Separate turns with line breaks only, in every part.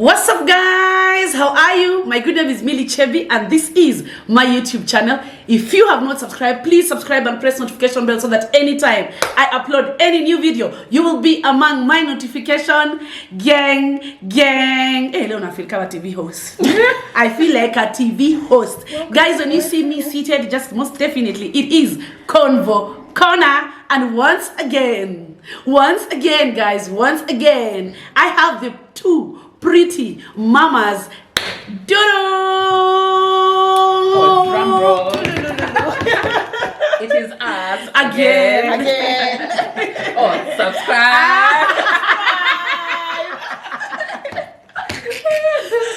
What's up, guys? How are you? My good name is Chebby and this is my YouTube channel. If you have not subscribed, please subscribe and press notification bell so that anytime I upload any new video, you will be among my notification gang. Hey, Leona, I feel like a TV host. I feel like a TV host. Guys, when you see me seated, just most definitely it is Convo Corner. And once again, guys, I have the two pretty mamas.
Oh, drum roll. It is us again. Oh, subscribe.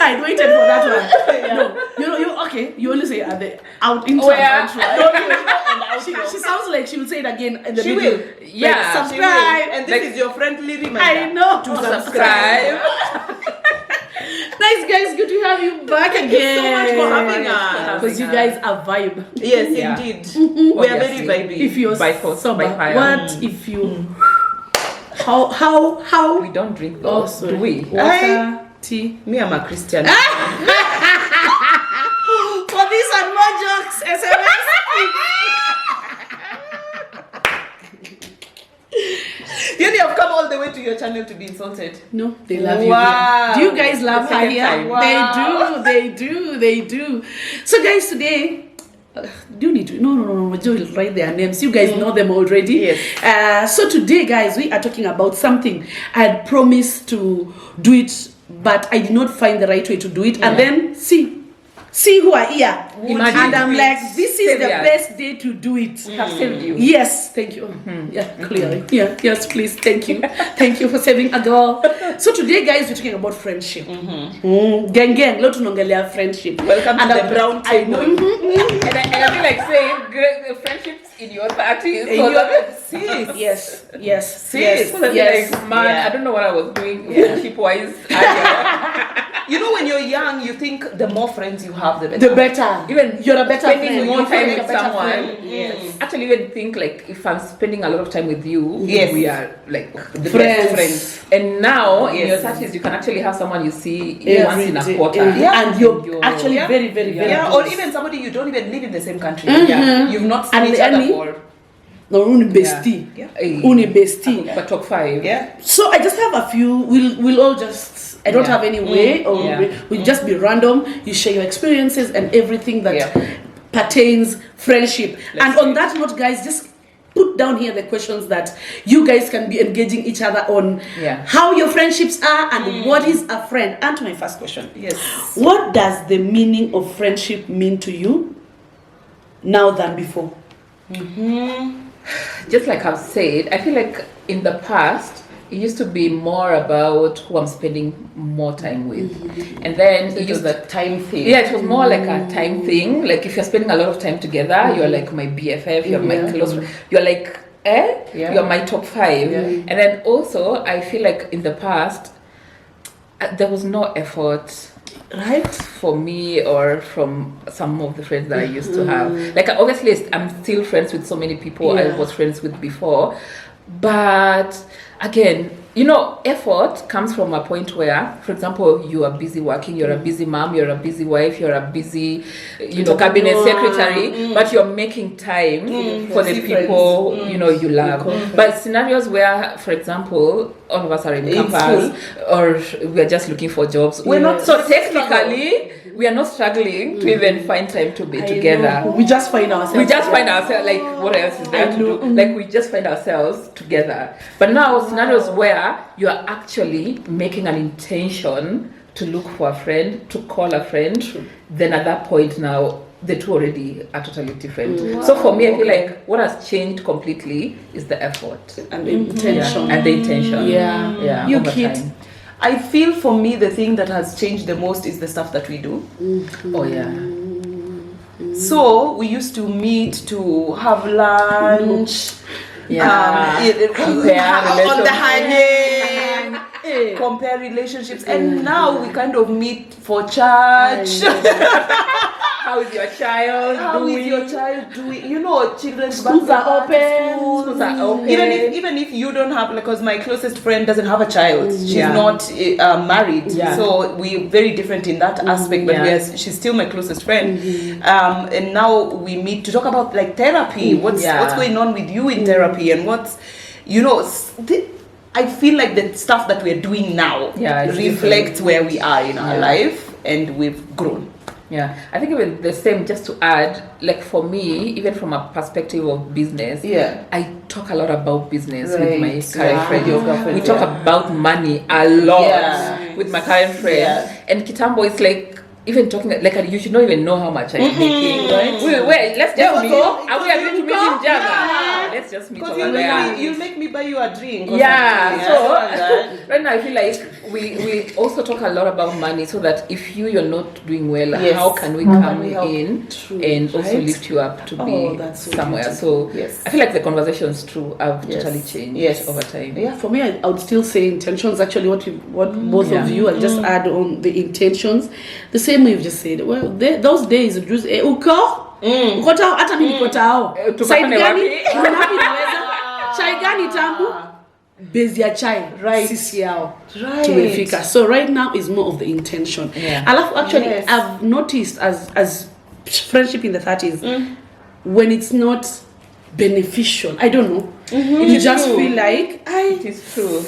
I waited for that one. No, you okay? You only say at the out intro. She sounds like she will say it again. In the
she
video.
will. Yeah,
like, subscribe.
And this is your friendly reminder.
I know.
To subscribe.
Nice, guys, good to have you back again.
Thank you so much for having us.
Because you guys are vibe.
Yes, indeed. We are very vibey.
If you're
by force,
sober,
by fire.
what if you? How?
We don't drink
Oh,
those,
sorry.
do we?
Water, tea.
Me, I'm a Christian.
For this and more jokes, SMS.
You have come all the way to your channel to be insulted.
No, they love you.
Wow.
Here. Do you guys love her here?
Wow.
They do. So, guys, today. Do you need to? No. Joe will write their names. You guys know them already.
Yes.
So today, guys, we are talking about something. I had promised to do it, but I did not find the right way to do it. And then see who are here.
Imagine.
And I'm like, this is the
Savior.
best day to do it.
We have saved you.
Yes, thank you. Yeah, clearly. Yeah, yes, please. Thank you. Thank you for saving a girl. So today, guys, we're talking about friendship. Gang, lot tunongelea friendship.
Welcome to the brown
I
table.
know.
And I feel like saying the friendships in your 30s.
Yes.
So like, man,
Yeah.
I don't know what I was doing friendship wise.
You know, when you're young, you think the more friends you have, the better.
The better.
Even
you're a better
spending
friend.
more
You feel
time
like a
with
better
someone.
friend.
Yes.
Actually, even think like if I'm spending a lot of time with you,
Yes.
we are like the
Friends.
best friends. And now in your
Yes.
30s, you can actually have someone you see
Every
once in a
day.
quarter.
Yeah.
And you're actually
Yeah.
very, very, very
Yeah,
close.
or even somebody you don't even live in the same country.
Yeah.
You've not seen
And
each other
any-
for.
No, uni bestie.
Yeah.
Uni bestie.
But top 5.
Yeah.
So I just have a few. We'll all just. I don't have any way, or we'll just be random. You share your experiences and everything that pertains friendship. And on that note, guys, just put down here the questions that you guys can be engaging each other on. How your friendships are and what is a friend. And to my first question.
Yes.
What does the meaning of friendship mean to you now than before?
Just like I've said, I feel like in the past, it used to be more about who I'm spending more time with. And then
It was a time thing.
Yeah, it was more like a time thing. Like if you're spending a lot of time together, you're like my BFF, you're my close friend. You're like, you're my top 5. And then also, I feel like in the past, there was no effort, right, for me or from some of the friends that I used to have. Like obviously, I'm still friends with so many people I was friends with before. But again, effort comes from a point where, for example, you are busy working, you're a busy mom, you're a busy wife, you're a busy, cabinet secretary, but you're making time for the people, you love. But scenarios where, for example, all of us are in campus or we're just looking for jobs, we're not, so technically, we are not struggling to even find time to be together.
We just find ourselves.
Like, what else is there to do? Like, we just find ourselves together. But now, scenarios where you are actually making an intention to look for a friend, to call a friend, then at that point now, the two already are totally different. So for me, I feel like what has changed completely is the effort.
And the intention.
And the intention.
Yeah. You,
over
Kitt?
time.
I feel for me the thing that has changed the most is the stuff that we do.
Oh yeah.
So we used to meet to have lunch.
Compare
on the highway. Compare relationships, and now we kind of meet for church.
How is your child
How
doing?
is your child doing? You know, children's
Schools are open.
Schools are open.
Even if you don't have, because my closest friend doesn't have a child, she's
Yeah.
not married,
Yeah.
so we're very different in that aspect. But
Yeah.
she's still my closest friend, and now we meet to talk about like therapy. What's going on with you in therapy, and what's, you know, I feel like the stuff that we're doing now
it's
reflects where we are in our life, and we've grown.
Yeah, I think even the same, just to add, like for me, even from a perspective of business, I talk a lot about business with my current friend. We talk about money a lot with my current friend. And Kitambo is like, even talking, like you should not even know how much I'm making. Right? Wait, let's just meet. Are we agreeing to meet in Java? Let's just meet over there.
You make me buy you a drink.
Yeah, so right now I feel like we also talk a lot about money, so that if you're not doing well, how can we come in and also lift you up to be somewhere? So I feel like the conversations have totally changed over time.
Yeah, for me, I would still say intentions. Actually, what both of you, I'll just add on the intentions. The same way you've just said. Well, those days, uko hata mimi niko tao. Side gani? Unapi naweza? Chai gani tamu? Base ya chai. Sisi yao. Tumefika. So right now is more of the intention. Alafu actually, I've noticed as friendship in the 30s, when it's not beneficial, I don't know. You just feel like
it is true.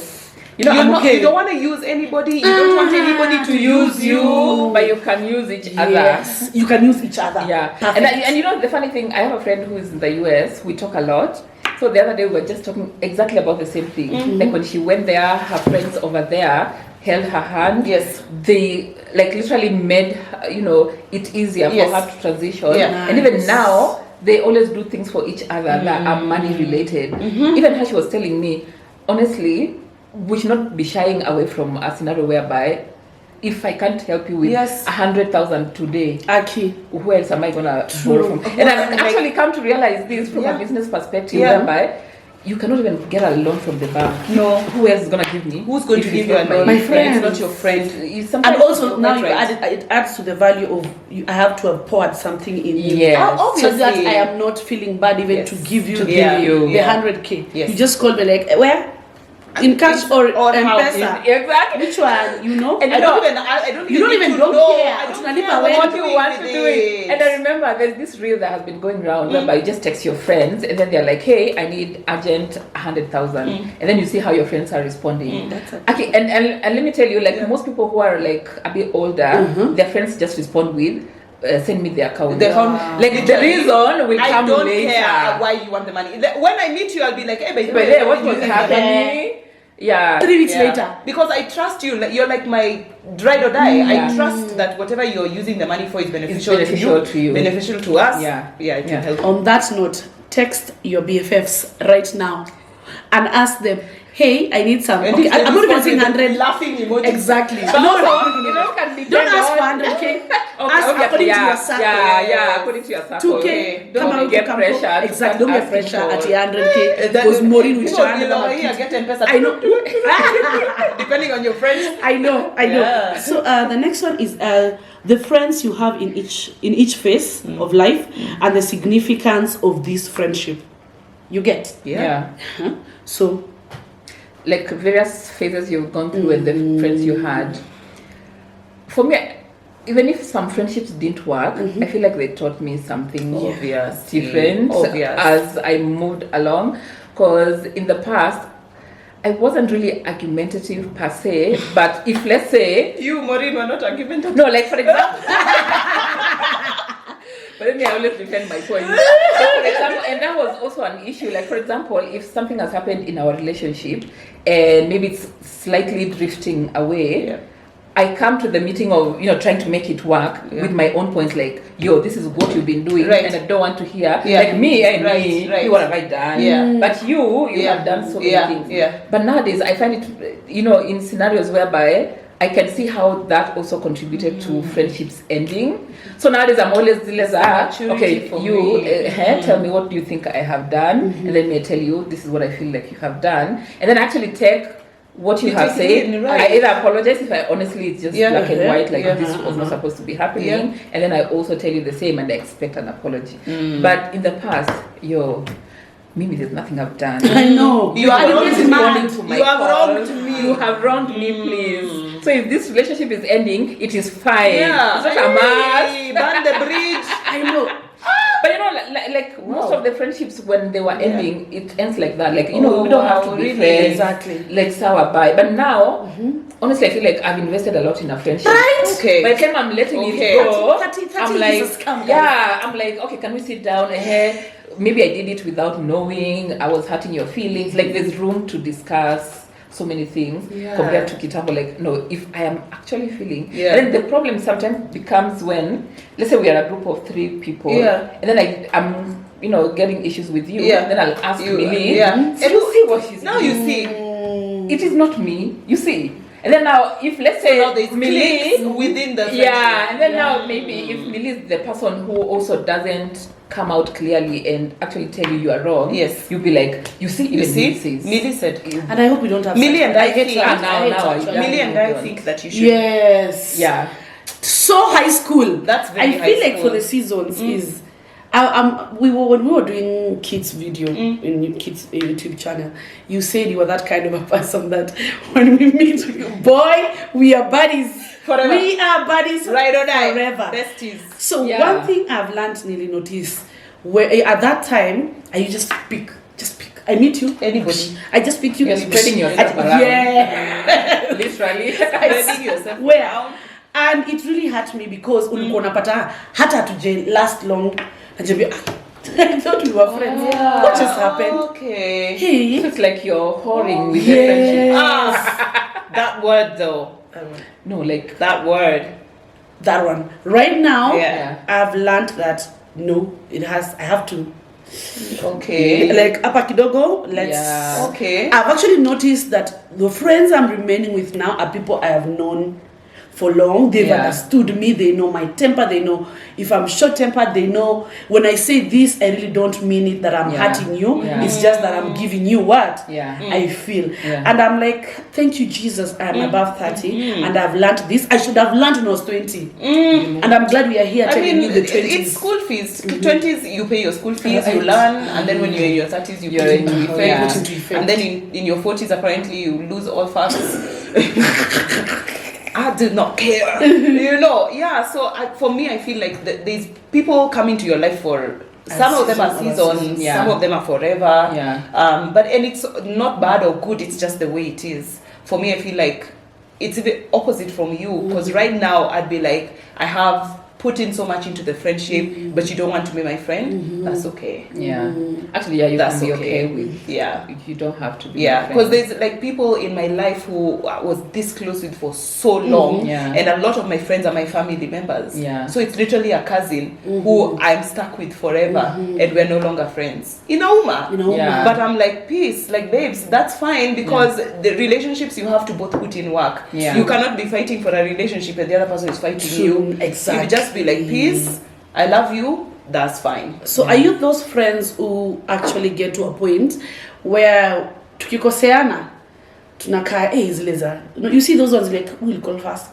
You don't want to use anybody. You don't want anybody to use you,
but you can use each other.
Yes, you can use each other.
Yeah, and you know the funny thing, I have a friend who is in the US. We talk a lot. So the other day we were just talking exactly about the same thing. Like when she went there, her friends over there held her hand.
Yes,
they like literally made it easier for her to transition. And even now they always do things for each other that are money related. Even her, she was telling me, honestly, we should not be shying away from a scenario whereby if I can't help you with 100,000 today,
Aki,
where else am I gonna borrow from? And I've actually come to realize this from a business perspective, whereby you cannot even get a loan from the bank.
No,
who else is gonna give me?
Who's going to give you a loan?
My friend,
it's not your friend.
And also now it adds to the value of I have to have poured something in you.
Obviously.
So that I am not feeling bad even to give you the 100K.
Yes.
You just call me like, where? In cash or M-Pesa?
Exactly.
Which one? You know?
And I don't even care.
I don't care what you want to do it. And I remember there's this reel that has been going around whereby you just text your friends and then they're like, hey, I need urgent 100,000. And then you see how your friends are responding. Okay, and let me tell you, like most people who are like a bit older, their friends just respond with, send me the account. Like the reason will come later.
I don't care why you want the money. When I meet you, I'll be like, hey,
what was happening?
3 weeks later.
Because I trust you. You're like my ride or die. I trust that whatever you're using the money for is beneficial to you. Beneficial to us. It can help.
On that note, text your BFFs right now and ask them, hey, I need some. Okay, I'm not even saying 100.
Laughing emoji.
Exactly.
No,
don't ask for 100K. Ask according to your circle.
According to your circle.
2K.
Don't get pressure.
Exactly. Don't get pressure at the 100K. Because Maureen will try
get M-Pesa.
I know.
Depending on your friends.
I know. Yeah. So the next one is the friends you have in each phase of life and the significance of this friendship. You get? So,
like various phases you've gone through and the friends you had. For me, even if some friendships didn't work, I feel like they taught me something different as I moved along. Because in the past, I wasn't really argumentative per se, but if let's say...
You, Maureen, were not argumentative?
No, like for example... But then I always defend my point. For example, and that was also an issue. Like for example, if something has happened in our relationship and maybe it's slightly drifting away, I come to the meeting of trying to make it work with my own points. Like, yo, this is what you've been doing, and I don't want to hear. Like me, what have I done? But you have done so many things. But nowadays, I find it, in scenarios whereby I can see how that also contributed to friendships ending. So nowadays I'm always okay, you tell me what do you think I have done, and then I tell you this is what I feel like you have done, and then actually take what you
You
have
take it
said.
in, right.
I either apologize if I honestly it's just black and white, like this was not supposed to be happening, and then I also tell you the same and I expect an apology. But in the past, Mimi, there's nothing I've done.
I know.
You are
always
wronged
mad.
You have wronged me.
You have wronged me, please. So if this relationship is ending, it is fine.
Yeah.
It's not a must.
Burn the bridge.
I know.
But you know, like most of the friendships when they were ending, it ends like that. Like, you know, we don't have to be
really?
friends.
Exactly.
Like sour bye. But now, honestly, I feel like I've invested a lot in a friendship.
Right?
Okay.
By the time I'm letting it go,
30
I'm
Jesus,
like,
come
I'm like, okay, can we sit down here? Maybe I did it without knowing. I was hurting your feelings. Like, there's room to discuss so many things compared to Kitambo. Like, no, if I am actually feeling, then the problem sometimes becomes when, let's say we are a group of 3 people, and then I'm, you know, getting issues with you, then I'll ask Millie, and you see what she's
Now
doing.
you see.
It is not me, you see. And then now, if let's say
now there's
Millie
cliques within the friendship.
and then now maybe if Millie is the person who also doesn't come out clearly and actually tell you are wrong, you'll be like, you see, even
Millie said,
And I hope we don't have
Millie and I
hate
think
that. I hate
now
that.
Millie and I think that you should.
Yes.
Yeah.
So high school.
That's very
I
high
feel like
school.
for the seasons is when we were doing Kitt's video in Kitt's YouTube channel, you said you were that kind of a person that when we meet you, boy, we are buddies.
Forever.
We are buddies
Right or die.
forever.
Besties.
So one thing I've learned, nearly notice, where at that time, I just pick. I meet you,
Anybody.
I just pick you.
You're spreading yourself around.
Yeah.
Literally.
Spreading yourself
Where?
around.
And it really hurt me because ulikuwa unapata hata tuje last long. And I thought we were friends. What just happened?
Okay.
Hey.
It's like you're whoring with your friendship.
That word though.
No, like
That word.
That one. Right now,
Yeah.
I've learned that no, I have to.
Okay.
Like apa kidogo, let's.
Yeah.
Okay.
I've actually noticed that the friends I'm remaining with now are people I have known for long. They've understood me. They know my temper. They know if I'm short-tempered. They know when I say this, I really don't mean it that I'm hurting you.
Yeah.
It's just that I'm giving you what I feel.
Yeah.
And I'm like, thank you, Jesus. I'm above 30 and I've learned this. I should have learned when I was 20. And I'm glad we are here telling you the 20s.
It's school fees. 20s, you pay your school fees, you learn, and then when you're in your 30s, you put into effect. And then in your 40s, apparently, you lose all facts. I did not care. You know, so for me, I feel like there's people come into your life for some of them are seasons, some of them are forever. And it's not bad or good, it's just the way it is. For me, I feel like it's a bit opposite from you, because right now I'd be like, I have put in so much into the friendship, but you don't want to be my friend. That's okay.
Actually, you
That's
can be
okay.
with. You don't have to be.
Because there's like people in my life who I was this close with for so long, and a lot of my friends are my family members. So it's literally a cousin who I'm stuck with forever, and we're no longer friends. Inauma. But I'm like, peace, like babes, that's fine, because the relationships you have to both put in work. You cannot be fighting for a relationship and the other person is fighting you.
Exactly.
You just be like, peace, I love you, that's fine.
So are you those friends who actually get to a point where tukikoseana tunakaa zile you see those ones like we'll call fast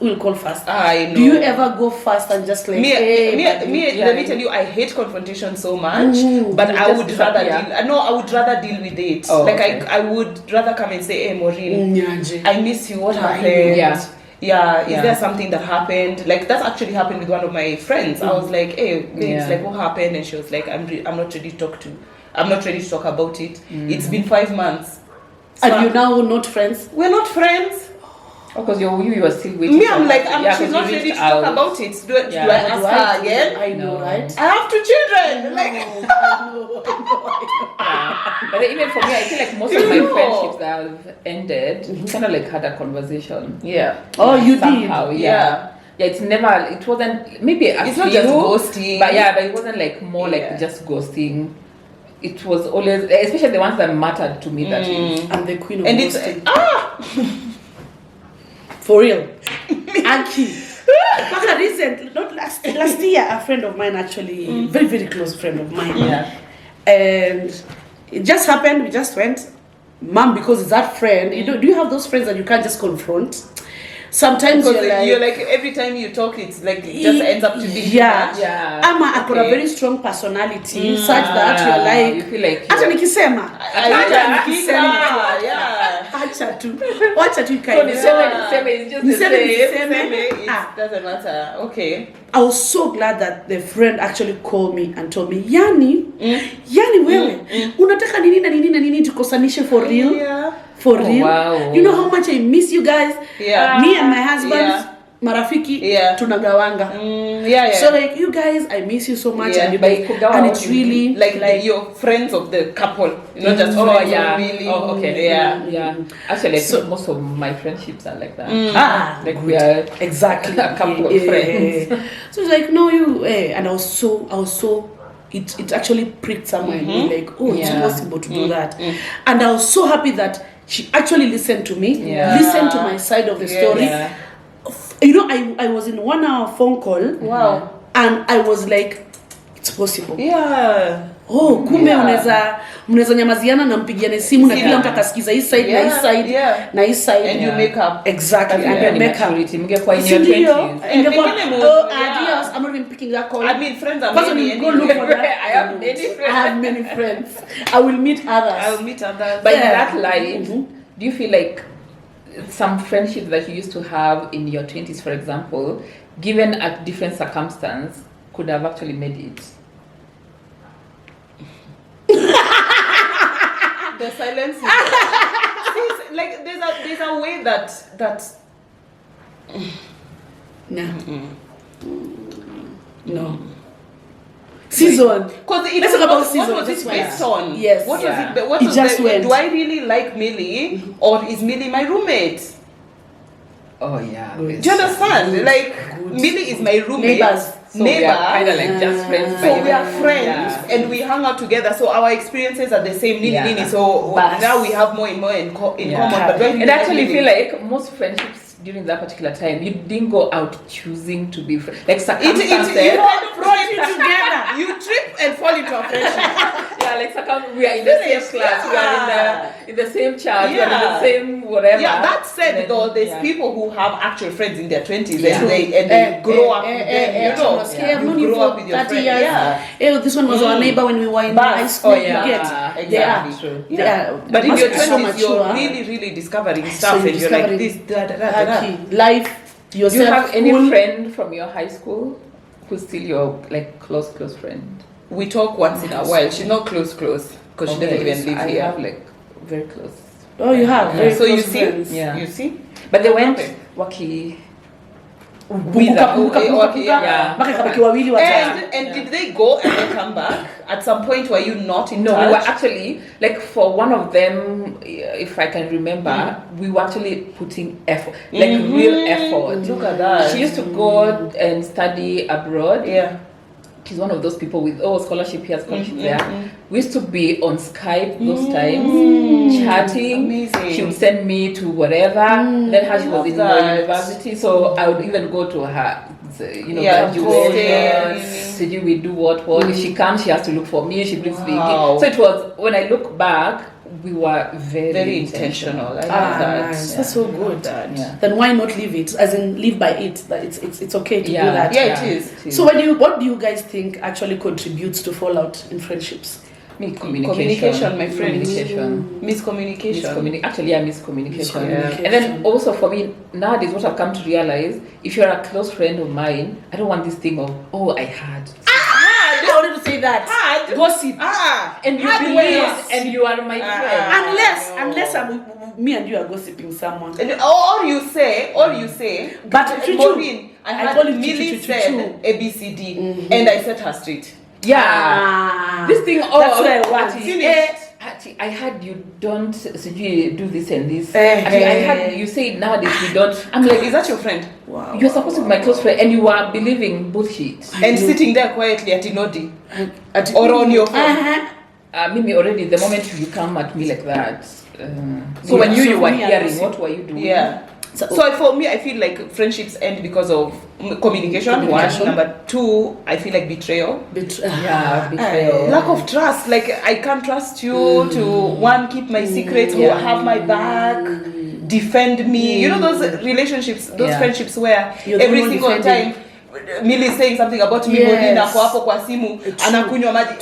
I know.
Do you ever go fast and just like
let me tell you, I hate confrontation so much, but I would rather deal with it. I would rather come and say, hey Maureen, I miss you, what happened? Is there something that happened? Like that actually happened with one of my friends. I was like, hey, babes, like what happened? And she was like, I'm not ready to talk about it. It's been 5 months. So
and you're now not friends?
We're not friends.
Because you are still waiting.
Me, I'm like, she's not ready to talk about it. Do I ask her again?
I know, right?
I have 2 children.
I know.
But even for me, I feel like most of my friendships that have ended, kind of like had a conversation.
Oh, you
somehow,
did?
Yeah, it wasn't, maybe
it's not just ghosting.
But it wasn't like more like just ghosting. It was always, especially the ones that mattered to me, that is.
I'm the queen of
and
ghosting. For real. Aki. But recent, not last year, a friend of mine actually, very, very close friend of mine. And it just happened, we just went. mom, because it's that friend. You know, do you have those friends that you can't just confront? Sometimes
you're like every time you talk, it's like it just ends up to be
I've got a very strong personality such that you're like,
you feel like
acha nikisema acha tu
so it's just the same.
It doesn't matter. Okay.
I was so glad that the friend actually called me and told me, yani wewe unataka nini na nini na nini tukosanishe for real. For real.
Wow.
You know how much I miss you guys? Me and my husband, marafiki, tunagawanga. So like, you guys, I miss you so much. And it's really
like you're friends of the couple. Not just really.
Oh, okay. Yeah. Actually, so, most of my friendships are like that. Like we are
exactly
a couple of friends.
So it's like, no, you, and I was so it actually pricked somewhere in me, like, oh, it's possible to do that. And I was so happy that she actually listened to me, listened to my side of the story. You know, I was in 1 hour phone call.
Wow.
And I was like, it's possible.
Yeah.
Oh, kumbe unaweza nyamaziana na mpigiane simu na kila mtu akasikiza hii side na hii side na hii side
and you make up.
Exactly. And you make up.
Mngekuwa in your 20s.
Adios. I'm not even picking that call.
I mean, friends are many.
Go look for that.
I have many friends.
I have many friends. I will meet others.
But in that light, do you feel like some friendships that you used to have in your 20s, for example, given a different circumstance, could have actually made it?
The silence is like there's a way that
no. Season.
Because
let's talk about season.
What was it based on?
Yes.
What was it? What was
just
do I really like Millie or is Millie my roommate?
Oh yeah.
Do you understand? Like Millie is my roommate.
So we are kind of like just friends.
So we are friends and we hang out together. So our experiences are the same. Nini. So now we have more and more in common. But
and I actually feel like most friendships during that particular time, you didn't go out choosing to be friends. Like circumstances.
It brought you together. You trip and fall into a friendship.
We are in the same class. We are in the same church. We are in the same whatever.
Yeah, that said, though, there's people who have actual friends in their 20s and they grow up with them. You grow up with your friends.
This one was our neighbor when we were in high school.
Exactly.
True.
But in your 20s, you're really, really discovering stuff, and you're like this,
life. Yourself.
Do you have any friend from your high school who's still your like close friend?
We talk once in a while. She's not close because she doesn't even live here.
I have like very close.
Oh, you have very
so
close
you see,
friends.
you see.
But they went waki.
And did they go and then come back? At some point, were you not in touch?
No, we were actually, like for one of them, if I can remember, we were actually putting effort, like real effort.
Look at that.
She used to go and study abroad.
Yeah.
She's one of those people with scholarship here, scholarship there. We used to be on Skype those times, chatting.
Amazing.
She would send me to whatever. Then how she was in the university, so I would even go to her, graduation. We do what. If she comes, she has to look for me. She brings me. So it was, when I look back, we were very intentional.
I love that.
Nice. That's so good. Then why not leave it? As in, live by it. That it's okay to do that.
Yeah, it is.
So what do you guys think actually contributes to fallout in friendships?
Communication, my friend.
Miscommunication.
Actually, miscommunication. And then also for me, nowadays, what I've come to realize, if you're a close friend of mine, I don't want this thing of, I had.
I wanted to say that. Gossip.
And you believe, and you are my friend.
Unless me and you are gossiping someone.
Or you say,
but
Maureen, I had Millie said ABCD, and I set her straight.
This thing.
That's where I want.
I heard you don't do this and this. I heard you say nowadays you don't. I'm like,
is that your friend?
Wow.
You're supposed to be my close friend, and you are believing bullshit
and sitting there quietly at Inodi or on your phone.
Mimi, already the moment you come at me like that. So when you were hearing, what were you doing?
So for me, I feel like friendships end because of communication. One. Number two, I feel like betrayal.
Betrayal.
Lack of trust. Like I can't trust you to one, keep my secrets, or have my back, defend me. You know those relationships, those friendships where every single time Millie is saying something about me, Molina hapo kwa simu anakunywa maji.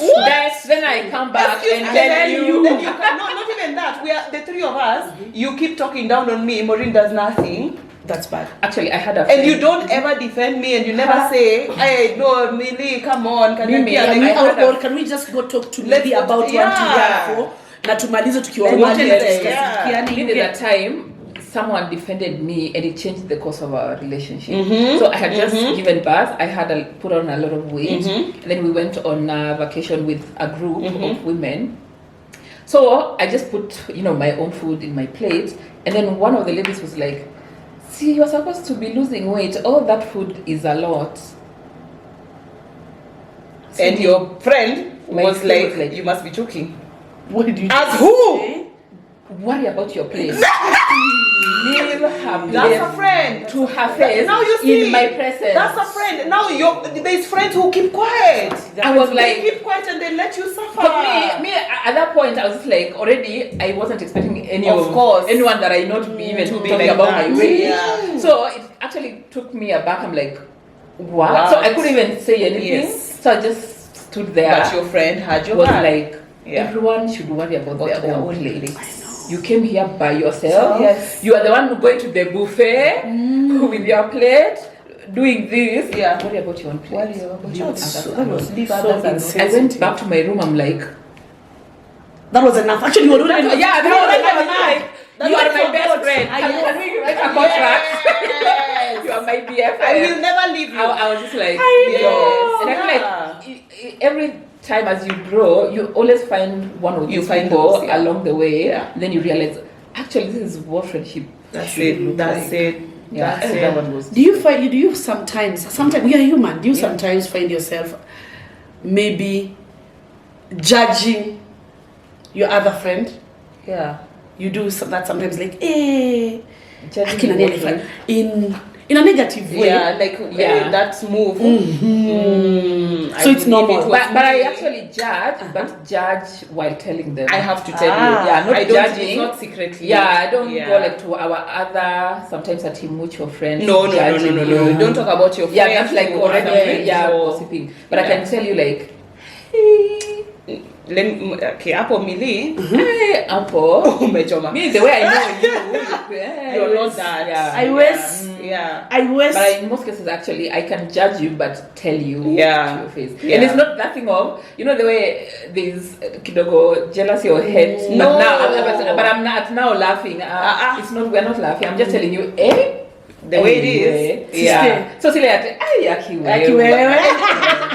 Then I come back and tell you.
Then you can, not even that. We are the three of us. You keep talking down on me. Maureen does nothing.
That's bad.
Actually, I had a friend.
And you don't ever defend me, and you never say, "Hey, no, Millie, come on, can you be
or can we just go talk to Millie about one together? Na tumalize tukiwa wote na discuss.
At that time, someone defended me and it changed the course of our relationship. So I had just given birth. I had put on a lot of weight. And then we went on a vacation with a group of women. So I just put, my own food in my plate. And then one of the ladies was like, see, you're supposed to be losing weight. All that food is a lot.
And your friend was like, you must be joking.
What did you
As who?
say?
Worry about your plate. Leave her plate.
That's a friend.
To her face.
Now you see.
In my presence.
That's a friend. Now there's friends who keep quiet.
I was like,
they keep quiet and they let you suffer.
But me at that point I was just like, already I wasn't expecting anyone that I know to be even talking
like
about
that.
my weight.
Yeah.
So it actually took me aback. I'm like, what? So I couldn't even say anything.
Yes.
So I just stood there.
But your friend had your
was
back.
like, everyone should worry about their own plate.
I know.
You came here by yourself.
Yes.
You are the one going to the buffet with your plate, doing this.
Yeah.
Worry about your own plate.
Worry about your
That was
Leave
so
others alone.
insensitive.
I went back to my room. I'm like,
That was enough. Actually, you were doing
you are my best friend.
Yes.
Can we make a contract? You are my BFF.
I will never leave you.
I was just like,
know.
And I feel like every time as you grow, you always find one of these people
those,
along the way.
Yeah.
Then you realize, actually, this is what friendship
That's
should
it.
look
That's
like.
it.
Yeah,
That's
that
it.
one was.
Do you sometimes we are human, do you sometimes find yourself maybe judging your other friend?
Yeah.
You do that sometimes, like,
Judging
in a negative way.
Yeah, like that move.
So it's normal.
But I actually judge, but judge while telling them.
I have to tell you.
Yeah, not
I don't,
judging.
it's not secretly.
Yeah, I don't go like to our other, sometimes at mutual friends.
No. Don't talk about your friends.
Yeah, that's like
who
already,
are friends or-
gossiping. But I can tell you like,
Okay, hapo Millie.
hey, Apple.
Umechoma.
Me, the way I know
You're not that.
Yeah.
I wish.
Yeah.
But in most cases, actually, I can judge you, but tell you to your face.
Yeah.
And it's not nothing of, the way there's kidogo jealousy or hate.
No.
But I'm not now laughing. It's not. We're not laughing. I'm just telling you,
The way it is.
Yeah. So silly at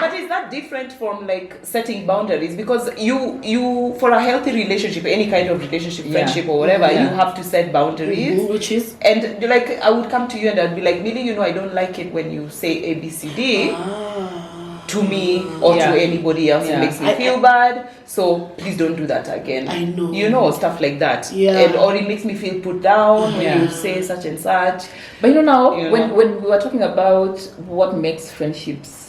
But is that different from like setting boundaries? Because you for a healthy relationship, any kind of relationship, friendship or whatever, you have to set boundaries.
Which is?
And like I would come to you and I'd be like, Millie, I don't like it when you say ABCD to me or to anybody else. It makes me feel bad. So please don't do that again.
I know.
Stuff like that.
Yeah.
Or it makes me feel put down when you say such and such.
But when we were talking about what makes friendships,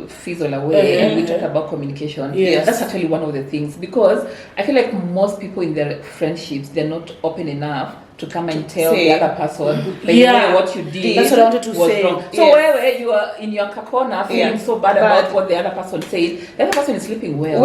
fizzle away, and we talk about communication.
Yes.
That's actually one of the things, because I feel like most people in their friendships, they're not open enough to come and tell the other person what you did.
That's what I wanted to say.
Wrong. So where you are in your corner feeling so bad about what the other person said, the other person is sleeping well.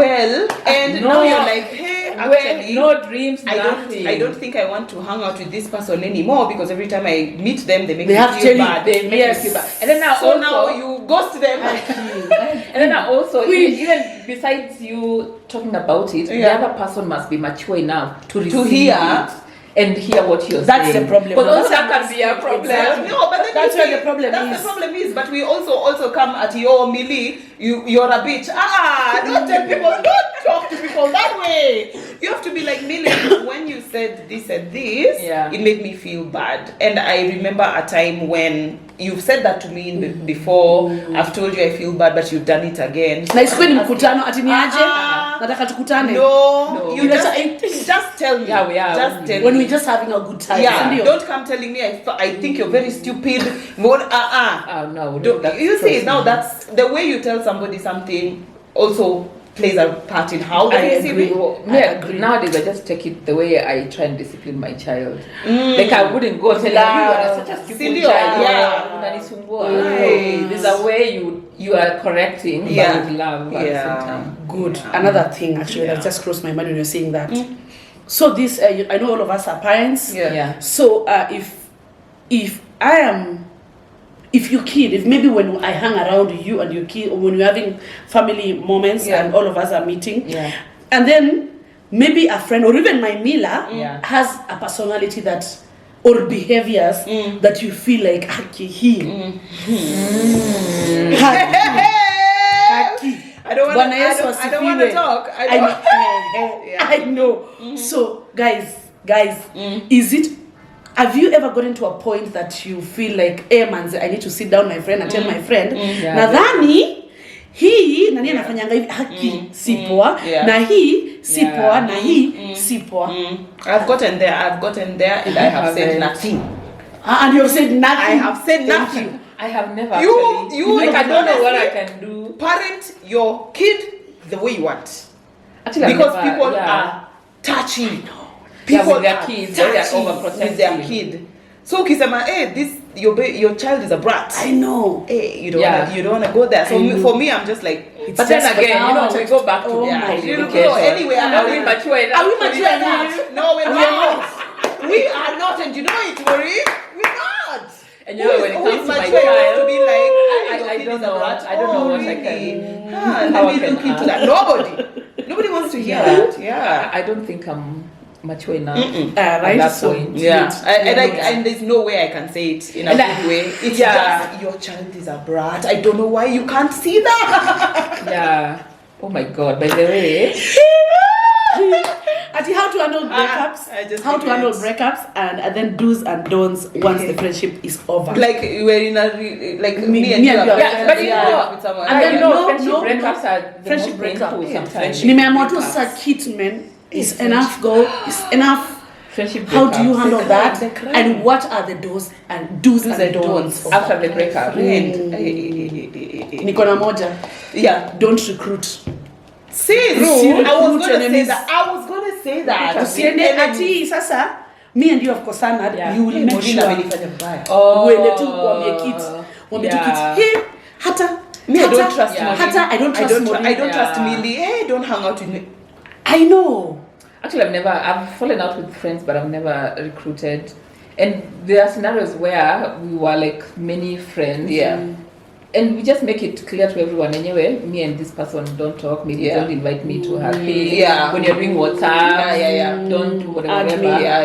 And now you're like, hey, actually,
no dreams, nothing.
I don't think I want to hang out with this person anymore, because every time I meet them, they make me
have
feel bad.
They make me feel bad. And then
now you ghost them.
And then also, even besides you talking about it, the other person must be mature enough to
hear
it and hear what you're saying.
That's the problem.
But also that can be a problem.
Exactly.
No, but then
That's where the problem
that's
is.
the problem is. But we also come at Millie, you're a bitch. Don't tell people, don't talk to people that way. You have to be like, Millie, when you said this and this, it made me feel bad. And I remember a time when you've said that to me before. I've told you I feel bad, but you've done it again.
Na isikuwe ni mkutano ati niaje. nataka tukutane.
No, you
No.
just tell me.
Yeah, we are.
Just tell
When
me.
we're just having a good time.
Yeah,
Sindio?
don't come telling me I think you're very stupid.
Oh no,
Don't, you see, now that's the way you tell somebody something also plays a part in how they receive
agree.
it.
Me, nowadays I just take it the way I try and discipline my child. Like I wouldn't go tell you are such a stupid
Silly,
child.
yeah.
Unanisumbua.
Right.
No, there's a way you are correcting, but with love at the same time.
Good. Another thing actually that just crossed my mind when you're saying that. So this, I know all of us are parents.
Yeah.
So if your kid, if maybe when I hang around you and your kid, or when you're having family moments and all of us are meeting, and then maybe a friend or even my Mila has a personality that or behaviors that you feel like haki.
I don't want to talk.
I know. So guys, is it? Have you ever gotten to a point that you feel like, hey manze, I need to sit down my friend and tell my friend, nadhani hii nani anafanyanga hivi haki si poa, na hii si poa, na hii si poa.
I've gotten there and I have said nothing.
And you have said nothing.
I have said nothing.
I have never
You
like, I don't know what I
honestly
can do.
Parent your kid the way you want.
Actually,
Because people are touchy. People
with their
are
kids, they are
touchy
overprotective
with their kid. So kisema, hey, this your child is a brat.
I know.
Hey, you don't wanna go there. So for me, I'm just like.
But then again, we go back to
Anyway,
are we mature enough?
Are we mature enough? No, we're not. We are not, and you know it, Marie. We're not.
And you know, when it comes to my child, to be like, I don't know what I can.
Let me look into that. Nobody wants to hear that. Yeah.
I don't think I'm mature enough
right?
at that
So,
point.
And there's no way I can say it in a good way. It's just your child is a brat. I don't know why you can't see that.
Yeah. Oh my God. By the way,
Ati how to handle breakups, how to handle breakups, and then do's and don'ts once the friendship is over.
Like we're in a me and you are
but you know,
with someone.
and then friendship
no,
breakups are the
friendship
most painful
breakup,
sometimes.
Nimeamua tu sasa Kitt, man, is enough, go, is enough.
Friendship
How do you
breakups.
handle that? And what are the do's and don'ts
after the breakup?
Niko na moja.
Yeah,
don't recruit.
I was gonna say that.
Usiende ati sasa me and you have kosana, you will make sure uende tu kuambia Kitt, hey, hata
me, I don't trust Millie.
I don't trust
Millie. Hey, don't hang out with me.
I know.
Actually, I've fallen out with friends, but I've never recruited. And there are scenarios where we were like many friends.
Yeah.
And we just make it clear to everyone, anyway, me and this person don't talk, maybe don't invite me to her thing.
Yeah.
When you're doing WhatsApp, don't do whatever.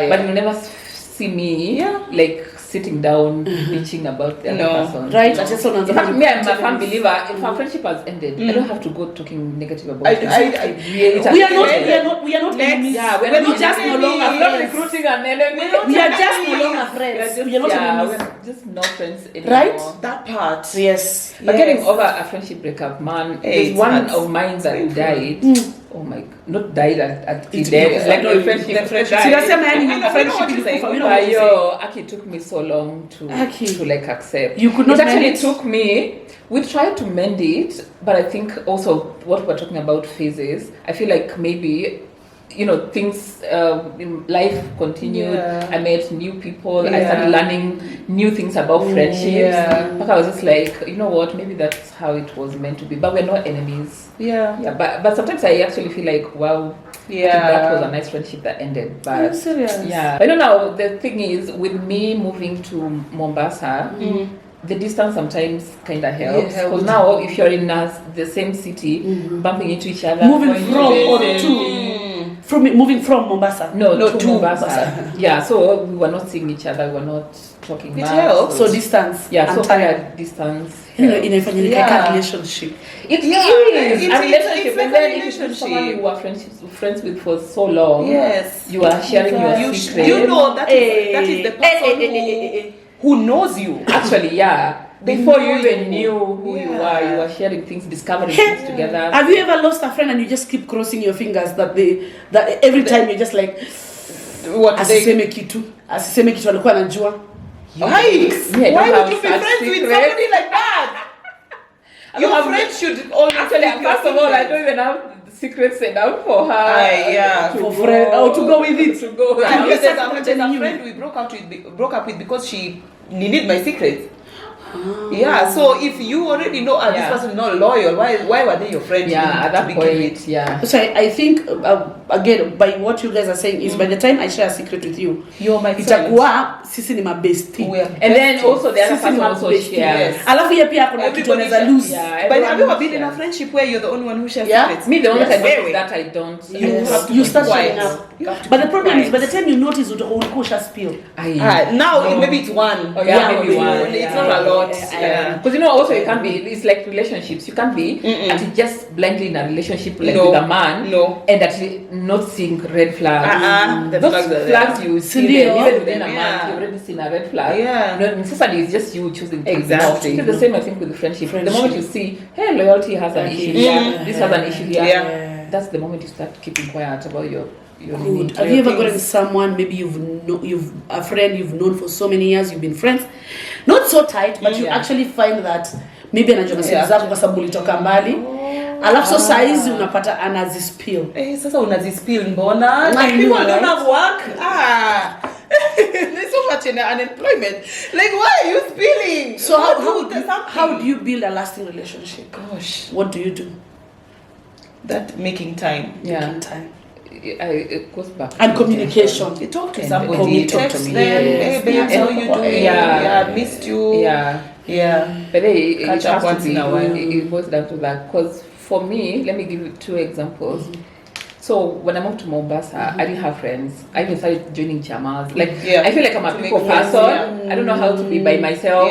But you'll never see me like sitting down bitching about the other person.
Right.
In fact, me, I'm a firm believer, if our friendship has ended, I don't have to go talking negative about it.
We are not enemies.
Yeah,
we're just no longer friends.
Recruiting an enemy.
We are just no longer friends. We are not enemies.
We're just not friends anymore.
Right?
That part.
Yes.
But getting over a friendship breakup, man, there's one of mine that died. Oh my, not died at the dead. It's like a friendship. It took me so long to like accept.
You could not.
It actually took me. We tried to mend it, but I think also what we're talking about phases. I feel like maybe, you know, things in life continued. I met new people. I started learning new things about friendships. But I was just like, you know what? Maybe that's how it was meant to be. But we're not enemies. But sometimes I actually feel like, wow, that was a nice friendship that ended. But
I'm serious.
I don't know. The thing is, with me moving to Mombasa. The distance sometimes kind of helps. Because now, if you're in the same city, bumping into each other,
moving from Mombasa.
No, to Mombasa. Yeah, so we were not seeing each other. We were not talking much.
So distance.
Yeah, so kind distance.
In relationship.
It is. A relationship. And then if you someone you were friends with for so long, you are sharing your secrets.
You know that is the person who knows you.
Actually, before you even knew who you were sharing things, discovering things together.
Have you ever lost a friend and you just keep crossing your fingers that every time you're just like, asiseme kitu alikuwa anajua?
Why would you be friends with somebody like that? Your friend should always
first of all, I don't even have secrets set out for her.
For friend, or to go with it.
There's a friend we broke up with because she needed my secrets. Yeah, so if you already know this person is not loyal, why were they your friends?
Yeah, at that point,
So I think again, by what you guys are saying is by the time I share a secret with you,
you're my friend.
Itakuwa sisi ni mabesti.
And then also the other person also shares.
Alafu yeye pia kuna kitu anaweza lose.
But have you ever been in a friendship where you're the only one who shares secrets?
Me, the only time that I don't.
You start sharing up. But the problem is by the time you notice ulikuwa spill.
Now maybe it's one.
Maybe one.
It's not a lot.
Because also you can't be, it's like relationships, you can't be actually just blindly in a relationship with a man and actually not seeing red flags. Those flags you see them, even within a month you've already seen a red flag. Necessarily it's just you choosing to
exactly.
It's the same I think with the friendship. The moment you see, hey, loyalty has an issue here, this has an issue here, that's the moment you start keeping quiet about your
good. Have you ever gotten someone, maybe you've a friend you've known for so many years, you've been friends, not so tight, but you actually find that maybe anajua siri zako kwa sababu ulitoka mbali, alafu so size unapata anazispill.
Sasa unazispill mbona? Like people don't have work. There's so much in unemployment. Like, why are you spilling?
So how do you build a lasting relationship?
Gosh,
what do you do?
That making time.
Making time.
It goes back
and communication.
You talk to somebody, text them, hey babes, how you doing? Missed you.
But hey, catch up once in a while. It goes down to that. Because for me, let me give you 2 examples. So when I moved to Mombasa, I didn't have friends. I even started joining chamas. Like I feel like I'm a people person. I don't know how to be by myself.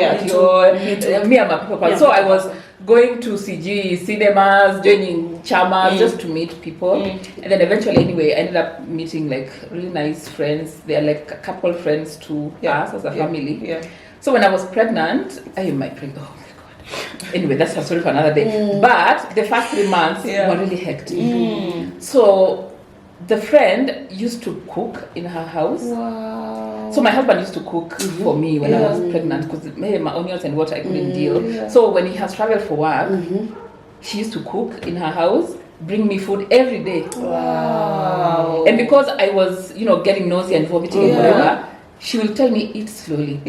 Me, I'm a people person. So I was going to CG cinemas, joining chamas just to meet people. And then eventually, anyway, I ended up meeting like really nice friends. They're like a couple friends to us as a family. So when I was pregnant, oh my God. Anyway, that's a story for another day. But the first 3 months were really hectic. So the friend used to cook in her house. Wow. So my husband used to cook for me when I was pregnant because my onions and water I couldn't deal. So when he has traveled for work, she used to cook in her house, bring me food every day.
Wow.
And because I was, getting nausea and vomiting and whatever, she will tell me, eat slowly.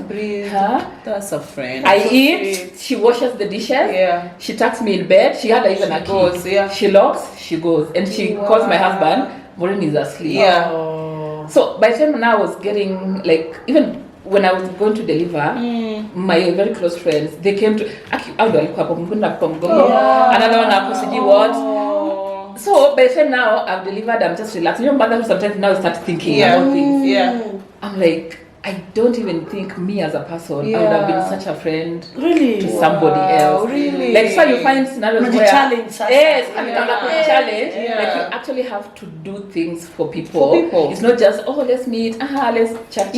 Breathe. That's a friend.
I eat. She washes the dishes. She tucks me in bed. She had even a key. She locks. She goes, and she calls my husband. Maureen is asleep. So by the time now I was getting like even when I was going to deliver, my very close friends they came to. Another one I what. So by the time now I've delivered, I'm just relaxed. Mother sometimes now start thinking about things. I'm like, I don't even think me as a person I would have been such a friend to somebody else.
Really?
Like so you find scenarios where
challenge.
Yes, challenge. Like you actually have to do things for people. It's not just let's meet, let's chat.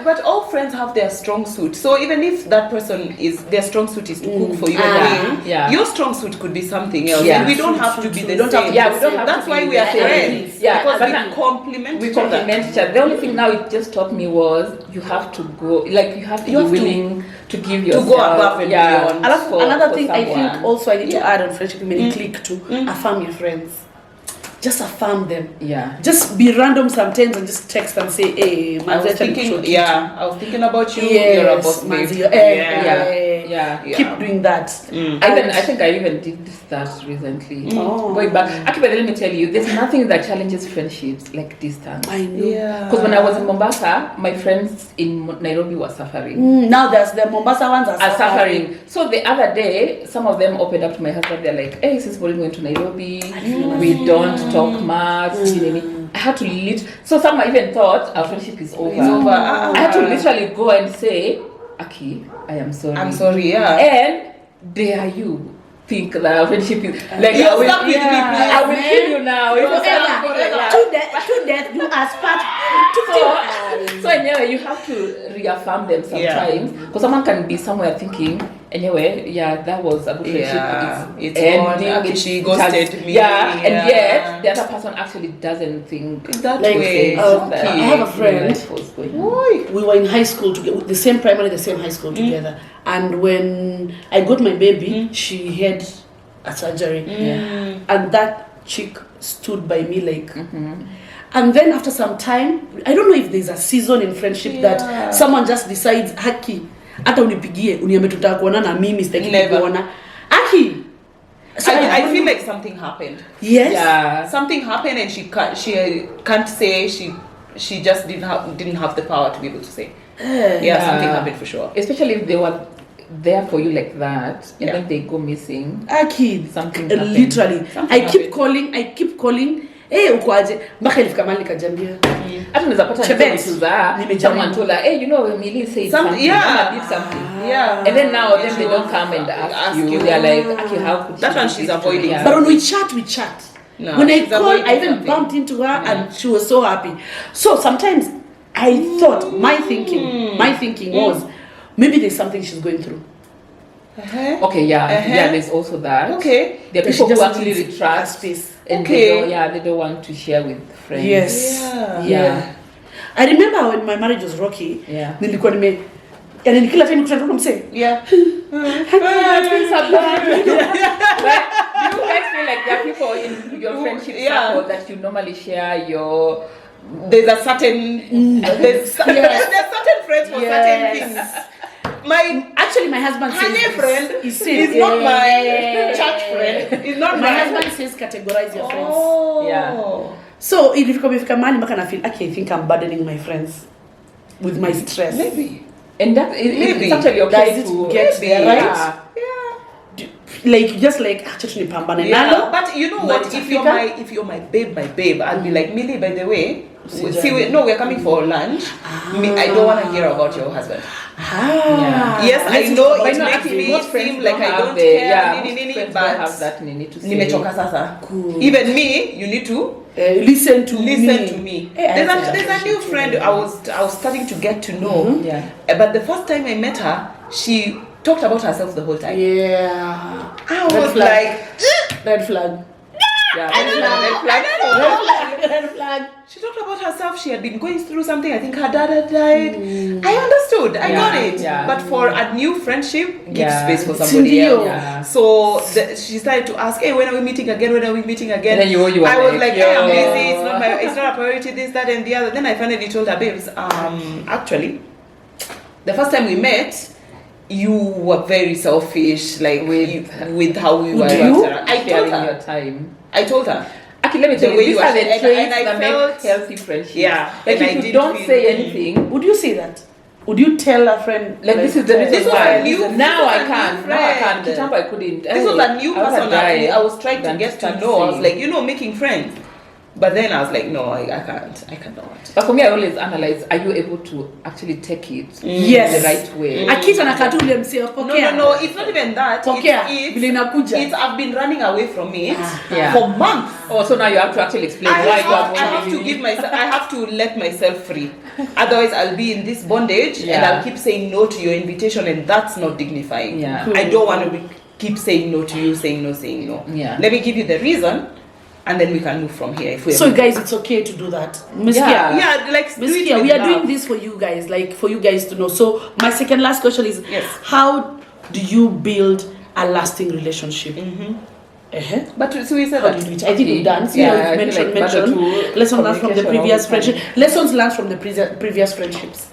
But all friends have their strong suit. So even if that person is their strong suit is to cook for you your strong suit could be something else. And we don't have to be the same.
We don't have
That's
to
why
be
we are
the same.
friends. Because we complement each other.
The only thing now it just taught me was you have to go, like you have to be willing to give yourself.
To go above and beyond.
Another thing I think also I need to add on friendship, click to affirm your friends. Just affirm them. Just be random sometimes and just text and say, hey,
I was thinking about you. You're a boss babe.
Keep doing that.
I think I even did that recently. Going back. Actually, let me tell you, there's nothing that challenges friendships like distance.
I know.
Because when I was in Mombasa, my friends in Nairobi were suffering.
Now there's the Mombasa ones are suffering.
So the other day, some of them opened up to my husband. They're like, hey, since we're going to Nairobi, we don't talk much. I had to so some even thought our friendship is over. I had to literally go and say, Aki, I am sorry.
I'm sorry,
And they are you. think that our friendship is like
You're stuck with me, please.
I will kill you now. If you say I'm forever.
To death, do us part.
So anyway, you have to reaffirm them sometimes because someone can be somewhere thinking, anyway, that was a good friendship.
It's ending. She ghosted me.
And yet the other person actually doesn't think
that way.
I have a friend.
We
were in high school together, the same primary, the same high school together. And when I got my baby, she had a surgery, and that chick stood by me like. And then after some time, I don't know if there's a season in friendship that someone just decides, haki, hata unipigie, uniambie tutaka kuona na mimi sitaki kuona. Haki.
So I feel like something happened.
Yes.
Yeah. Something happened and she can't say, she just didn't have the power to be able to say. Something happened for sure.
Especially if they were there for you like that and then they go missing.
Haki.
Something
literally. I keep calling. Ukwaje mpaka ilifika mahali nikajambia
hata unaweza pata vitu za someone told her you know Emily said something did something and then now they don't come and ask you. They are like, okay, how could
that one she's avoiding.
But when we chat no, when I called, I even bumped into her and she was so happy. So sometimes I thought my thinking was maybe there's something she's going through.
Okay, there's also that.
Okay,
there are people who actually retract space. And they don't want to share with friends.
Yes. I remember when my marriage was rocky. Nilikuwa and kila time nikutana mse.
Things are bad. But you guys feel like there are people in your friendship circle that you normally share your.
There's a certain there's certain friends for certain things. My
husband says
friend is not my church friend. It's not
my husband says categorize your friends.
So
if you come mahali mpaka na feel, okay, I think I'm burdening my friends with my stress.
Maybe.
And that it's actually okay to
get there, right? Like just like
but you know what, if you're my babe, I'll be like, Millie, by the way, we're coming for lunch. I don't want to hear about your husband. Yes, I know it makes me seem like I don't care. But
have that to say.
Nimechoka sasa. Even me, you need to
listen to me.
There's a new friend I was starting to get to know. But the first time I met her, she talked about herself the whole time. I was like,
red flag.
Red flag. She talked about herself. She had been going through something. I think her dad had died. I understood. I got it. But for a new friendship, give space for somebody else. So she started to ask, hey, when are we meeting again? And then
you
I was like, hey, I'm busy. It's not a priority, this, that, and the other. Then I finally told her, babes, actually, the first time we met, you were very selfish, like with how we were.
I told her your time.
I told her.
Okay, let me tell you, these are the traits that make healthy friendships. Like if you don't say anything,
would you say that? Would you tell a friend
like this is the reason why?
Now I
can't. Kitambo I couldn't.
This was a new person I was trying to get to know. I was like, making friends. But then I was like, no, I can't. I cannot.
But for me, I always analyze, are you able to actually take it
the
right way?
No,
it's not even that. I've been running away from it for months.
Oh, so now you have to actually explain why you are
I have to let myself free. Otherwise, I'll be in this bondage and I'll keep saying no to your invitation, and that's not dignifying. I don't want to keep saying no to you, saying no. Let me give you the reason. And then we can move from here.
So guys, it's okay to do that. We are doing this for you guys, like for you guys to know. So my second last question is, how do you build a lasting relationship?
But so we said that.
I think we've done. Mentioned. Lessons learned from the previous friendship. Lessons learned from the previous friendships.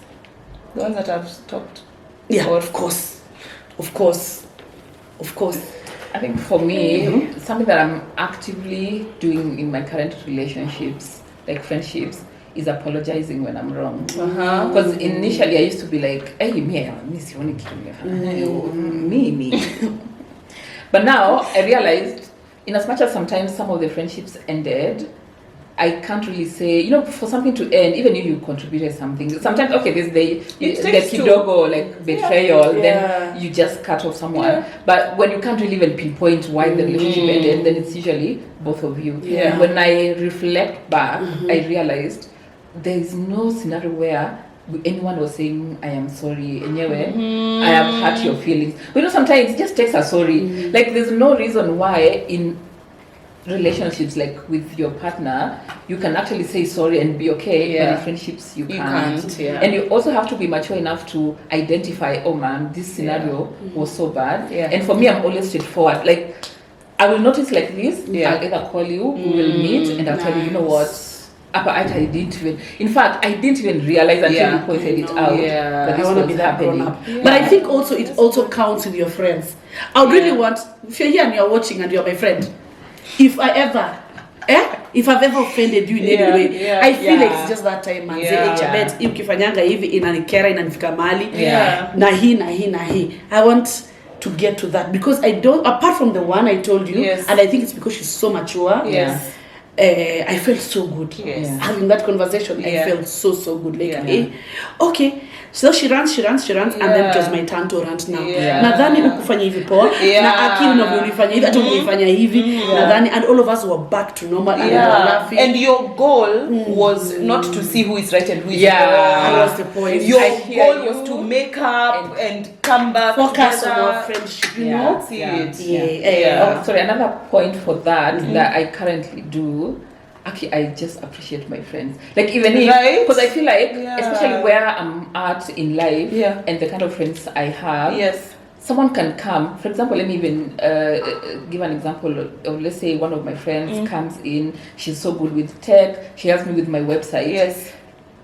The ones that I've talked.
Yeah, of course.
I think for me, something that I'm actively doing in my current relationships, like friendships, is apologizing when I'm wrong. Because initially I used to be like, hey, me. But now I realized, in as much as sometimes some of the friendships ended, I can't really say, you know, for something to end, even if you contributed something, sometimes, okay, there's the kidogo, like betrayal, then you just cut off someone. Yeah. But when you can't really even pinpoint why the relationship ended, then it's usually both of you. Yeah. When I reflect back, I realized there is no scenario where anyone was saying, I am sorry, anyway, I have hurt your feelings. But you know, sometimes it just takes a sorry. Like, there's no reason why in relationships, like with your partner, you can actually say sorry and be okay, but in friendships you can't. And you also have to be mature enough to identify, oh man, this scenario was so bad. And for me, I'm always straightforward. Like, I will notice like this, I'll either call you, we will meet, and I'll tell you, you know what, I didn't even, in fact, I didn't even realize until you pointed it out that this was happening.
But I think also it also counts with your friends. I would really want, if you're here and you're watching and you're my friend, if I've ever offended you in any way, I feel like it's just that time, man. Chebet, ukifanyanga hivi inanikera, inanifika mahali, nahi. I want to get to that, because I don't, apart from the one I told you, and I think it's because she's so mature. I felt so good having that conversation. I felt so good. Like, okay, so she runs, and then it was my turn to rant now. Nadhani ukufanya hivi poa, na akili unavyofanya hivi, hata ukifanya hivi, nadhani, and all of us were back to normal and laughing.
And your goal was not to see who is right and who is wrong.
That was the point.
Your goal was to make up and come back,
focus on our friendship. You know,
Sorry, another point for that that I currently do. Actually, I just appreciate my friends. Like, even if, because I feel like, especially where I'm at in life and the kind of friends I have, someone can come. For example, let me even give an example of, let's say, one of my friends comes in. She's so good with tech. She helps me with my website.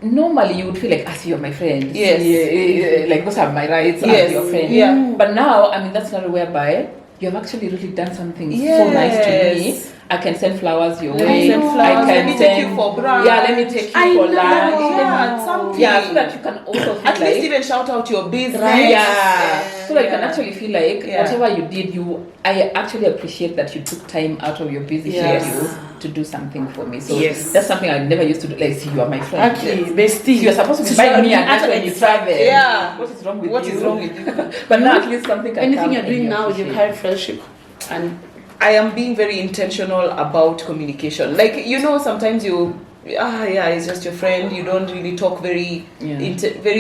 Normally, you would feel like, you're my friend. Like, those are my rights as your friend. But now, I mean, that's not whereby you have actually really done something so nice to me. I can send flowers your way.
Let me take you for brunch.
Let me take you for lunch.
Something.
So that you can also feel
at least even shout out your business.
So that you can actually feel like whatever you did, I actually appreciate that you took time out of your busy schedule to do something for me. So that's something I never used to do. Like, see, you are my friend.
Actually, bestie.
You're supposed to be buying me a gift when you travel. What is wrong with you?
What is wrong with you?
But now at least something can
anything you're doing now with your current friendship.
And I am being very intentional about communication. Like, you know, sometimes it's just your friend. You don't really talk very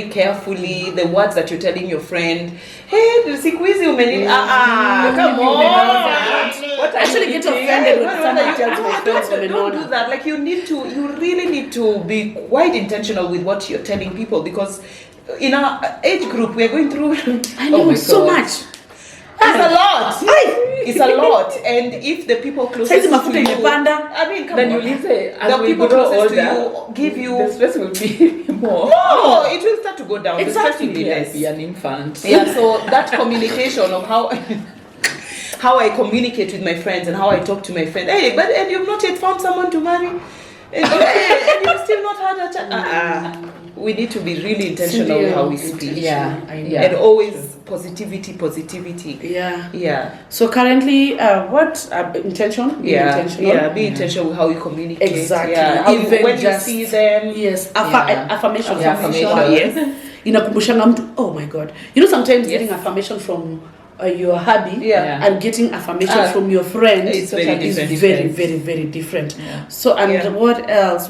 carefully. The words that you're telling your friend, hey, siku hizi come on.
What actually get offended when somebody tells my friends
don't do that. Like, you really need to be quite intentional with what you're telling people, because in our age group, we're going through
so much.
It's a lot. And if the people closest to you, I mean, come
then
on.
You leave the
people closest to you give you,
the stress will be more.
No, it will start to go down.
Exactly.
The stress will be less.
Be an infant.
So that communication of how I communicate with my friends and how I talk to my friends. Hey, and you've not yet found someone to marry, and you've still not had a child. We need to be really intentional with how we speak. And always positivity.
So currently, what intention? Be intentional.
Be intentional with how you communicate.
Exactly.
Even when you see them.
Affirmation. Yes. Inakumbushanga mtu. Oh my God. You know, sometimes getting affirmation from your hubby and getting affirmation from your friend is very, very different. So, and what else?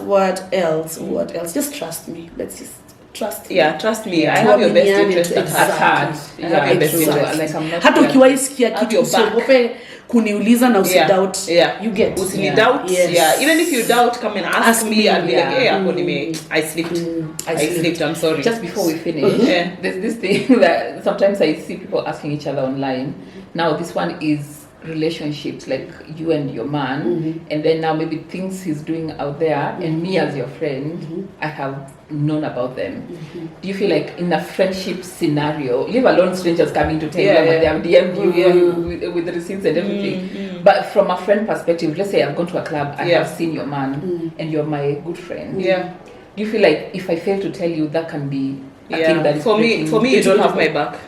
Just trust me. Let's just trust me.
Trust me. I have your best interest at heart. I have your best interest.
Like, I'm not.
Hata ukiwahi sikia kitu usiogope kuniuliza na usidoubt. You get.
Usinidoubt. Even if you doubt, come and ask me and be like, hey, I slipped. I'm sorry.
Just before we finish, there's this thing that sometimes I see people asking each other online. Now, this one is relationships, like you and your man, and then now maybe things he's doing out there, and me as your friend, I have known about them. Do you feel like in a friendship scenario, leave alone strangers coming to tell you that they have DM'd you with the receipts and everything, but from a friend perspective, let's say I've gone to a club, I have seen your man, and you're my good friend. Do you feel like if I fail to tell you, that can be a thing that is
for me, you don't have my back?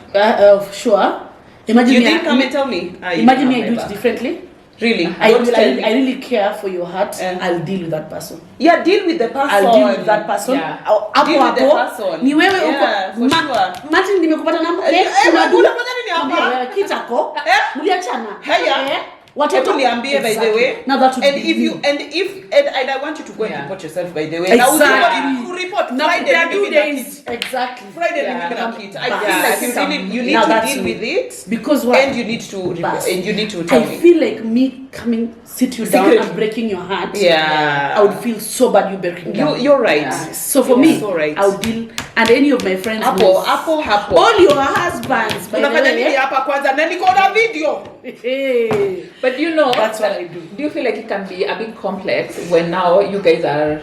Sure. Imagine
you didn't come and tell me.
Imagine me, I do it differently.
Really?
I
Don't tell me.
really care for your heart. I'll deal with that person.
Yeah, deal with the person.
I'll deal with that person.
Yeah.
Deal with the person.
Ni wewe
Yeah, for sure.
Martin nimekupata na mke.
Unafanya nini hapa?
Kitako. Mliachana.
Haya.
Watoto
niambie by the way.
Now that would
and
be
if you
me.
and I want you to go and report yourself by the way.
Exactly.
Now you report
Now
Friday
there are 2
living
days.
a kid.
Exactly.
Friday
Yeah.
living a kid. I
Yeah.
feel like you need
Now
to
that's
deal
me.
with it.
Because what?
And you need to tell
I
me.
feel like me coming sit you down
Secret.
and breaking your heart.
Yeah.
I would feel so bad you breaking down.
You're right.
Yeah. So for
You're
me,
so right.
I'll deal, and any of my friends
Hapo
knows. All your husbands, by the
Unafanya nini
way.
hapa kwanza? Na niko na video.
Hey.
But you know,
That's what I do.
Do you feel like it can be a bit complex when now you guys are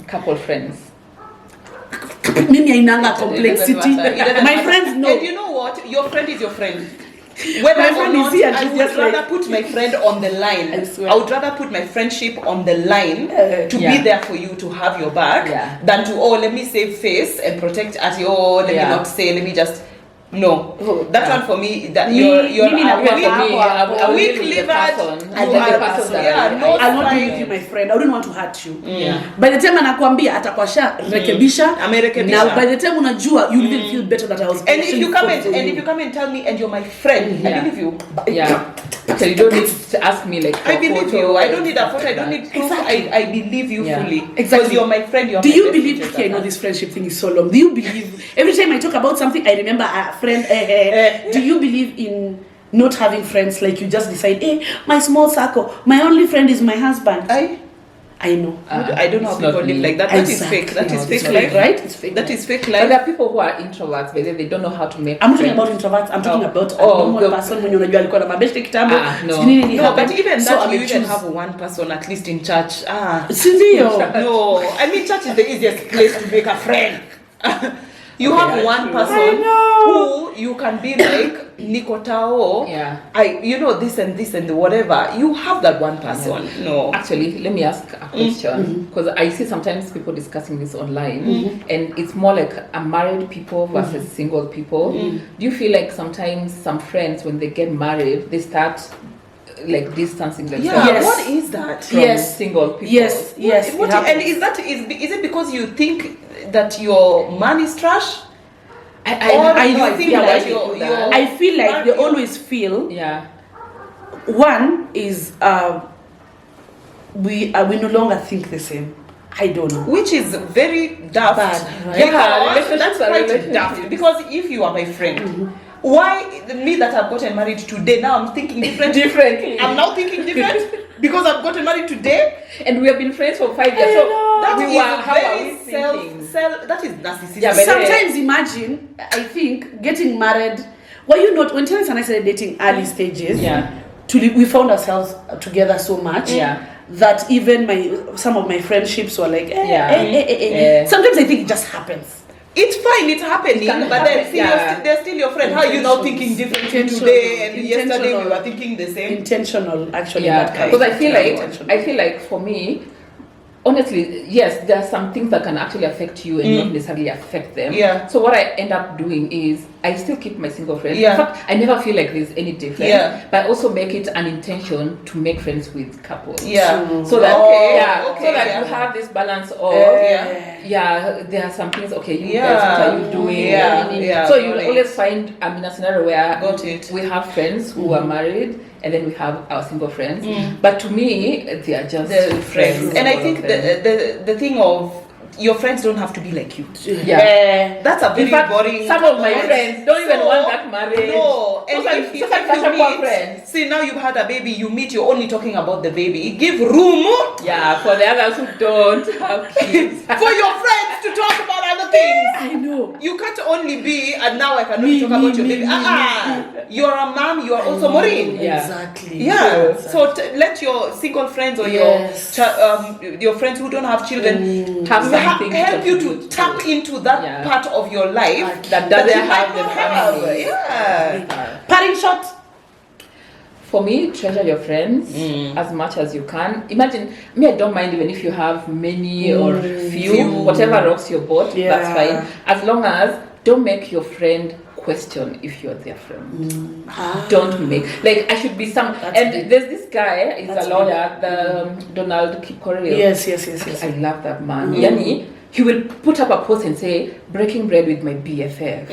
couple friends?
Mimi ainanga complexity.
It doesn't matter.
My friends know.
And you know what? Your friend is your friend. Whether
My
or
friend
not,
is here,
I
she's
would
just
rather
like-
put my friend on the line.
I swear.
I would rather put my friendship on the line to
Yeah.
be there for you, to have your back,
Yeah.
than to, oh, let me save face and protect at let me
Yeah.
not say, let me just... No. That
Yeah.
one for me, that
Me-
you're
Mimi na
a
weak-
weak-
I will
weak
deal with the
livered,
person.
you
I will deal with
are-
the person that
yeah,
I-
no
I'll not be
spine.
with you, my friend. I wouldn't want to hurt you.
Yeah.
By the time anakuambia atakuwa rekebisha.
Amerekebisha.
Now by the time unajua, you will feel better that I was.
And if
actually
you come
fought for
and
you.
if you come and tell me and you're my friend, I
Yeah.
believe you.
Yeah. So you don't need to ask me like.
I
for
believe
photo
you. I don't
and
need a
stuff
photo. I
like
don't
that.
need proof.
Exactly.
I believe you
Yeah.
fully.
Exactly.
Because you're my friend. You're
Do
my
you
best
believe?
friend.
Okay, I know this friendship thing is so long. Do you believe? Every time I talk about something, I remember a friend. Do you believe in not having friends? Like you just decide, hey, my small circle, my only friend is my husband. I know.
I don't know how
It's not
people live
me.
like that. That is
Exactly.
fake. That
No,
is
it's
fake
fake,
life,
right? It's fake
That
life.
is fake
But
life.
there are people who are introverts, but they don't know how to make.
I'm not talking
friends.
about introverts. I'm talking
Oh.
about a
Oh,
normal
the-
person when unajua alikuwa na mabeshte kitambo.
No.
sijui nini
No,
happened.
but even
So
that,
I
you
will
even
choose.
have one person at least in church.
Si ndio?
No. I mean, church is the easiest place to make a friend. You
Okay,
have
that's
one
true.
person
I know.
who you can be like Nikotao.
Yeah.
This and whatever. You have that one person. No.
Actually, let me ask a question because I see sometimes people discussing this online, and it's more like a married people versus single people. Do you feel like sometimes some friends, when they get married, they start like distancing themselves
Yeah.
Yes.
What is that?
from
Yes.
single people?
Yes, yes.
What
it
and
happens.
is it because you think that your man is trash? Or
I
do
know,
you
I
think
feel
that
like
your
I feel like they
man-
always feel
Yeah.
one is we no longer think the same. I don't know.
which is very daft.
Bad, right?
Yeah,
Because
relationships
that's
are
quite
relationships.
daft. Because if you are my friend, why me that I've gotten married today, now I'm thinking different.
Differently.
I'm now thinking different because I've gotten married today.
And we have been friends for 5 years. So
That
we
is
were, how are we
very
thinking?
that is narcissistic.
Yeah, but
Sometimes imagine, I think, getting married. Were you not, when Terence and I started dating early stages,
Yeah.
we found ourselves together so much
Yeah.
that even some of my friendships were like,
Yeah.
Sometimes I think it just happens.
It's fine, it's happening,
It can
but then
happen,
still
yeah.
they're still your friend. How are you now thinking differently
Intentional.
today and yesterday we
Intentional.
were thinking the same?
Intentional, actually.
Yeah,
that kind
because
of
I feel
intentional.
like for me, honestly, yes, there are some things that can actually affect you and not necessarily affect them.
Yeah.
So what I end up doing is I still keep my single friends.
Yeah.
In fact, I never feel like there's any difference.
Yeah.
But I also make it an intention to make friends with couples.
Yeah.
So that
Okay,
so that
yeah.
you have this balance of
Yeah.
there are some things. Okay, you
Yeah.
guys, what are you doing?
Yeah.
So
Got
you'll
it.
always find I'm in a scenario where
Got it.
we have friends who are married, and then we have our single friends. But to me, they are just
The friends. And I
all
think
of them.
the thing of your friends don't have to be like you.
Yeah.
That's a very
In fact,
boring.
some of my friends don't even
So,
want that married.
No, and
Sometimes-
if
sometimes
you
such a poor
meet,
friend.
see now you've had a baby, you meet, you're only talking about the baby. Give room
Yeah, for the others who don't have kids.
for your friends to talk about other things.
I know.
You can't only be, and now I can only talk about your baby. You're a mom, you are also Maureen.
Yeah.
Exactly.
Yeah, so let your single friends or
Yes.
your friends who don't have children
Have something to
help you to
contribute
tap
to.
into that
Yeah.
part of your life
That
that
doesn't
you might
have the
not have.
family.
Yeah.
Parting shot.
For me, treasure your friends as much as you can. Imagine, me, I don't mind even if you have many or few, whatever rocks your boat, that's
Yeah.
fine. As long as don't make your friend question if you're their friend. Don't make like I should be some.
That's
and
big.
there's this guy. He's
That's
a lawyer. The Donald Kitt.
Yes.
I love that man. Yani, he will put up a post and say, breaking bread with my BFF.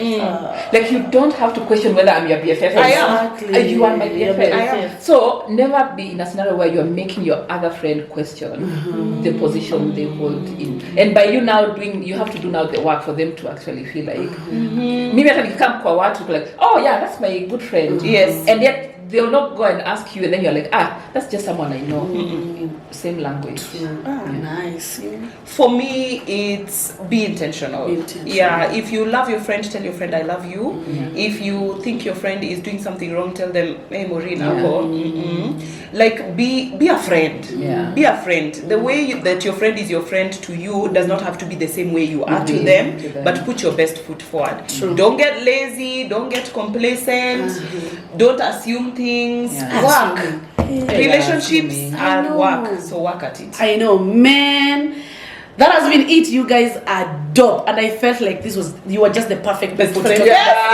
Like, you don't have to question whether I'm your BFF.
I am.
Exactly.
You are my BFF.
I am.
So, never be in a scenario where you're making your other friend question the position they hold in. And by you now doing, you have to do now the work for them to actually feel like, maybe I can come kwa watu, like, oh yeah, that's my good friend.
Yes.
And yet, they will not go and ask you, and then you're like, that's just someone I know. Same language.
Nice.
For
For me, it's be intentional.
Be intentional.
Yeah, if you love your friend, tell your friend I love you. If you think your friend is doing something wrong, tell them, hey, Maureen, like be a friend.
Yeah.
Be a friend. The way that your friend is your friend to you does not have to be the same way you are to them, but put your best foot forward.
True.
Don't get lazy. Don't get complacent. Don't assume things.
Yeah.
Work. Relationships
I
are
know.
work, so work at it.
I know, man. That has been it. You guys are dope, and I felt like you were just the perfect people to talk about.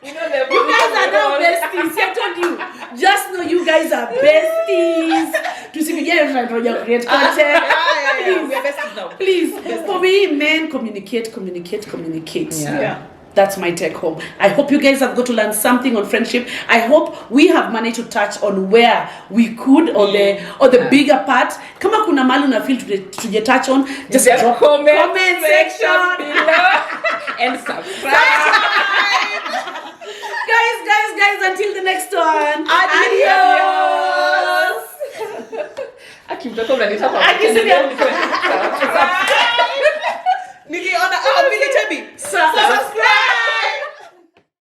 You know, the
You guys are now besties. I told you. Just know you guys are besties. To see me get create content.
We are besties now.
Please, for me, men, communicate.
Yeah.
That's my take home. I hope you guys have got to learn something on friendship. I hope we have managed to touch on where we could or the bigger part. Kama kuna mali una feel to touch on, just drop comment section
below and subscribe.
guys, until the next one.
Adios.
Akimtoka unanitaka.
Niliona Billy Chebby.
Subscribe.